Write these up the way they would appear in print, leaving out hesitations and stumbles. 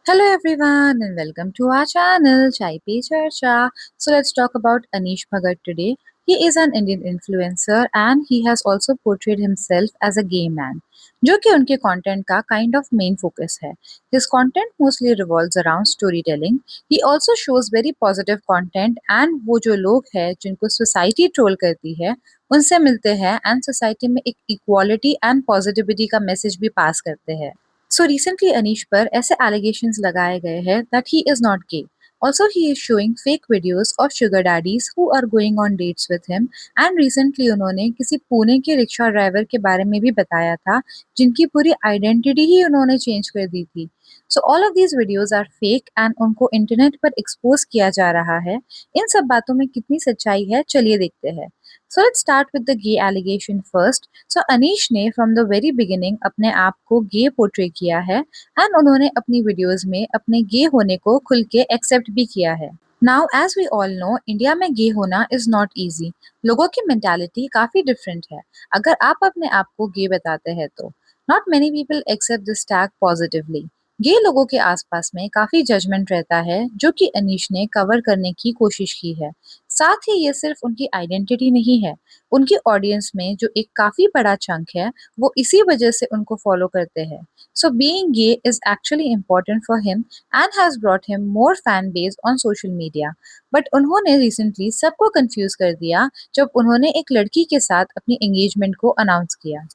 Hello everyone and welcome to our channel Chai Pe Charcha. So let's talk about Anish Bhagat today. He is an Indian influencer and he has also portrayed himself as a gay man, जो कि उनके content का kind of main focus है. His content mostly revolves around storytelling. He also shows very positive content and वो जो लोग हैं जिनको society troll करती है उनसे मिलते हैं and society में एक equality and positivity का message भी pass करते हैं. सो रिसेंटली अनीश पर ऐसे एलिगेशंस लगाए गए हैं that he is not gay. Also, he is showing fake videos of sugar daddies who are going on dates with him. And recently उन्होंने किसी पुणे के रिक्शा ड्राइवर के बारे में भी बताया था जिनकी पूरी आइडेंटिटी ही उन्होंने चेंज कर दी थी. So all of these videos are fake and उनको इंटरनेट पर एक्सपोज किया जा रहा है. इन सब बातों में कितनी सच्चाई है चलिए देखते हैं. So let's start with the gay allegation first. So Anish ने फ्रॉम द वेरी बिगिनिंग अपने आप को गे पोर्ट्रे किया है एंड उन्होंने अपनी वीडियोस में अपने गे होने को खुल के एक्सेप्ट भी किया है. Now as we all know India में गे होना इज नॉट इजी. लोगों की मेंटालिटी काफी डिफरेंट है. अगर आप अपने आप को गे बताते हैं तो not many people accept this tag positively. Gay लोगों के आसपास में काफी जजमेंट रहता है जो कि अनीश ने कवर करने की कोशिश की है. साथ ही ये सिर्फ उनकी आइडेंटिटी नहीं है, उनकी ऑडियंस में जो एक काफी बड़ा चंक है वो इसी वजह से उनको फॉलो करते हैं. So being gay is actually important for him and has brought him more fan base on social media. But उन्होंने रिसेंटली सबको कंफ्यूज कर दिया जब उन्होंने एक लड़की के साथ अपनी एंगेजमेंट को अनाउंस किया.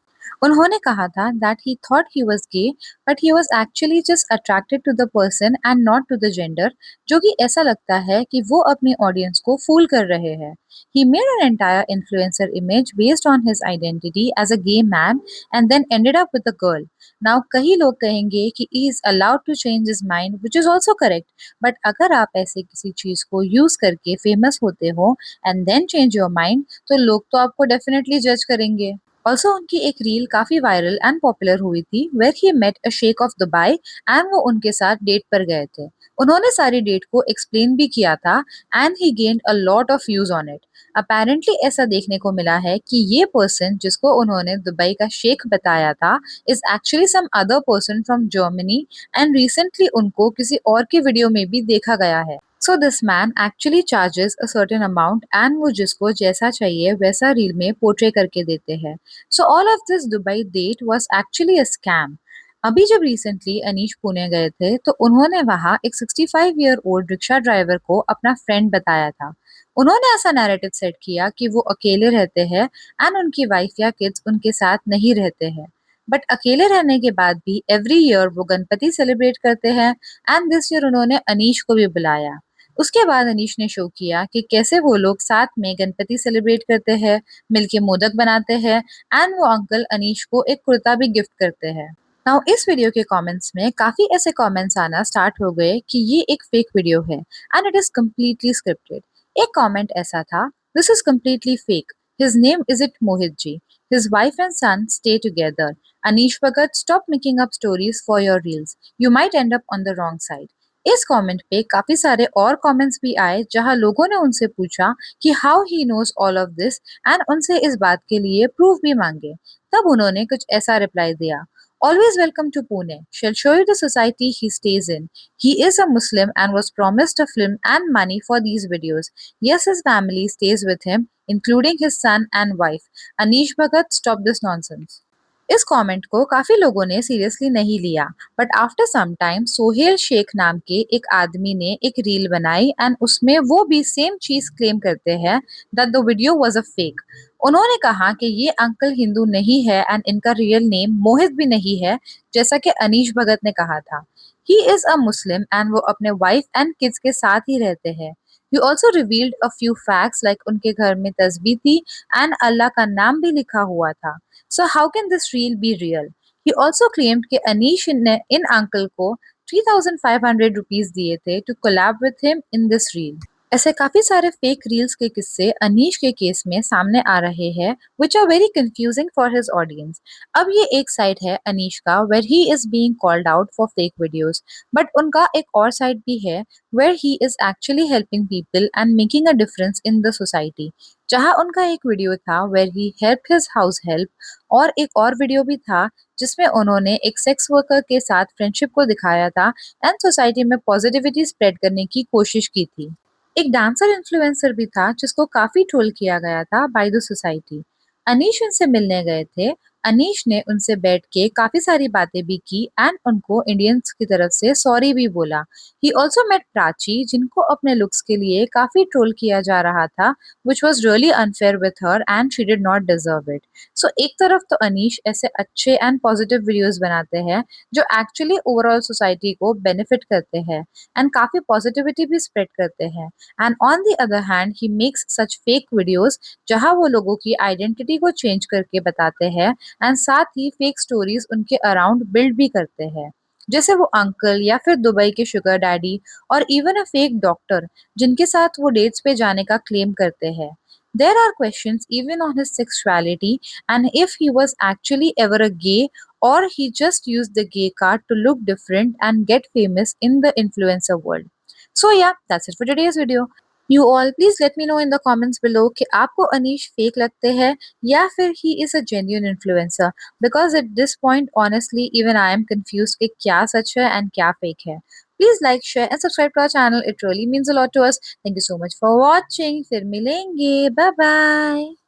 उन्होंने कहा था that he thought he was gay but he was actually just attracted to the person and not to the gender, जो कि ऐसा लगता है कि वो अपनी ऑडियंस को फूल कर रहे हैं. He made an entire influencer image based on his identity as a gay man and then ended up with a girl. Now कई लोग कहेंगे कि he is allowed to change his mind, which is also correct. But अगर आप ऐसे किसी चीज को यूज करके फेमस होते हो and then change your mind, तो लोग तो आपको डेफिनेटली जज करेंगे. ऑल्सो उनकी एक रील काफी वायरल एंड पॉपुलर हुई थी where he met a sheikh of Dubai and वो उनके साथ डेट पर गए थे. उन्होंने सारी डेट को एक्सप्लेन भी किया था and he gained a lot of views on it. Apparently ऐसा देखने को मिला है कि ये पर्सन जिसको उन्होंने दुबई का शेख बताया था is actually some other person from Germany and recently उनको किसी और की वीडियो में भी देखा गया है. So this man actually charges a certain amount and वो जिसको जैसा चाहिए वैसा रील में पोर्ट्रे करके देते हैं. So all of this Dubai date was actually a scam. अभी जब रिसेंटली अनीश पुणे गए थे तो उन्होंने वहां एक 65 ईयर ओल्ड रिक्शा ड्राइवर को अपना फ्रेंड बताया था. उन्होंने ऐसा नैरेटिव सेट किया कि वो अकेले रहते हैं एंड उनकी वाइफ या किड्स उनके साथ नहीं रहते हैं. बट अकेले रहने के बाद भी एवरी ईयर वो गणपति सेलिब्रेट करते हैं एंड दिस ईयर उन्होंने अनीश को भी बुलाया. उसके बाद अनीश ने शो किया कि कैसे वो लोग साथ में गणपति सेलिब्रेट करते हैं, मिलके मोदक बनाते हैं एंड वो अंकल अनीश को एक कुर्ता भी गिफ्ट करते हैं. नाउ इस वीडियो के कमेंट्स में काफी ऐसे कमेंट्स आना स्टार्ट हो गए कि ये एक फेक वीडियो है and it is completely scripted. एक कमेंट ऐसा था, this is completely fake. His name is it Mohit ji. His wife and son stay together. Anish Bhagat, stop making up stories for your reels. You might end up on the wrong side. इस comment पे काफी सारे और comments भी आए जहां लोगों ने उनसे पूछा कि how he knows all of this and उनसे इस बात के लिए प्रूफ भी मांगे. तब उन्होंने कुछ ऐसा रिप्लाई दिया, always welcome to Pune. Shall show you the society he stays in. He is a Muslim and was promised a film and money for these videos. Yes, his family stays with him, including his son and wife. Anish Bhagat, stop this nonsense. इस comment को काफी लोगों ने seriously नहीं लिया but after some time Sohail Sheikh नाम के एक आदमी ने एक रील बनाई एंड उसमें वो भी सेम चीज क्लेम करते हैं that the video was a fake. उन्होंने कहा कि ये अंकल हिंदू नहीं है एंड इनका रियल नेम मोहित भी नहीं है जैसा कि अनीश भगत ने कहा था. He is a Muslim and वो अपने वाइफ एंड किड्स के साथ ही रहते हैं. He also revealed a few facts like उनके घर में तस्बीह थी एंड अल्लाह का नाम भी लिखा हुआ था. So how can this reel be real? He also claimed कि अनीश ने इन अंकल को 3,500 रुपीस दिए थे to collab with him in this reel. ऐसे काफी सारे फेक रील्स के किस्से अनीश के केस में सामने आ रहे हैं which are very confusing for his audience. अब ये एक साइड है अनीश का where he is being called out for fake videos, but उनका एक और साइड भी है where he is actually helping people and making a difference in the society. जहाँ उनका एक वीडियो था where he help his house help, और एक और वीडियो भी था जिसमें उन्होंने एक सेक्स वर्कर के साथ फ्रेंडशिप को दिखाया था एंड सोसाइटी में पॉजिटिविटी स्प्रेड करने की कोशिश की थी। एक डांसर इन्फ्लुएंसर भी था जिसको काफी ट्रोल किया गया था बाय द सोसाइटी। अनीश उनसे मिलने गए थे। अनीश ने उनसे बैठ के काफी सारी बातें भी की एंड उनको इंडियंस की तरफ से सॉरी भी बोला। ही ऑल्सो मेट प्राची जिनको अपने लुक्स के लिए काफी ट्रोल किया जा रहा था which was really unfair with her and she did not deserve it. So एक तरफ तो अनीश ऐसे अच्छे एंड पॉजिटिव वीडियोस बनाते हैं जो एक्चुअली ओवरऑल सोसाइटी को बेनिफिट करते हैं एंड काफी पॉजिटिविटी भी स्प्रेड करते हैं। And on the other hand he makes such fake videos जहां वो लोगों की आइडेंटिटी को चेंज करके बताते हैं एंड साथ ही फेक स्टोरीज उनके अराउंड बिल्ड भी करते हैं, जैसे वो अंकल या फिर दुबई के शुगर डैडी और इवन अ फेक डॉक्टर जिनके साथ वो डेट्स पे जाने का क्लेम करते हैं। There are questions even on his sexuality and if he was actually ever a gay or he just used the gay card to look different and get famous in the influencer world. So yeah, that's it for today's video. You all please let me know in the comments below कि आपको Anish fake लगते हैं या फिर he is a genuine influencer, because at this point honestly even I am confused कि क्या सच है and क्या fake है. Please like, share and subscribe to our channel. It really means a lot to us. Thank you so much for watching. फिर मिलेंगे. Bye bye.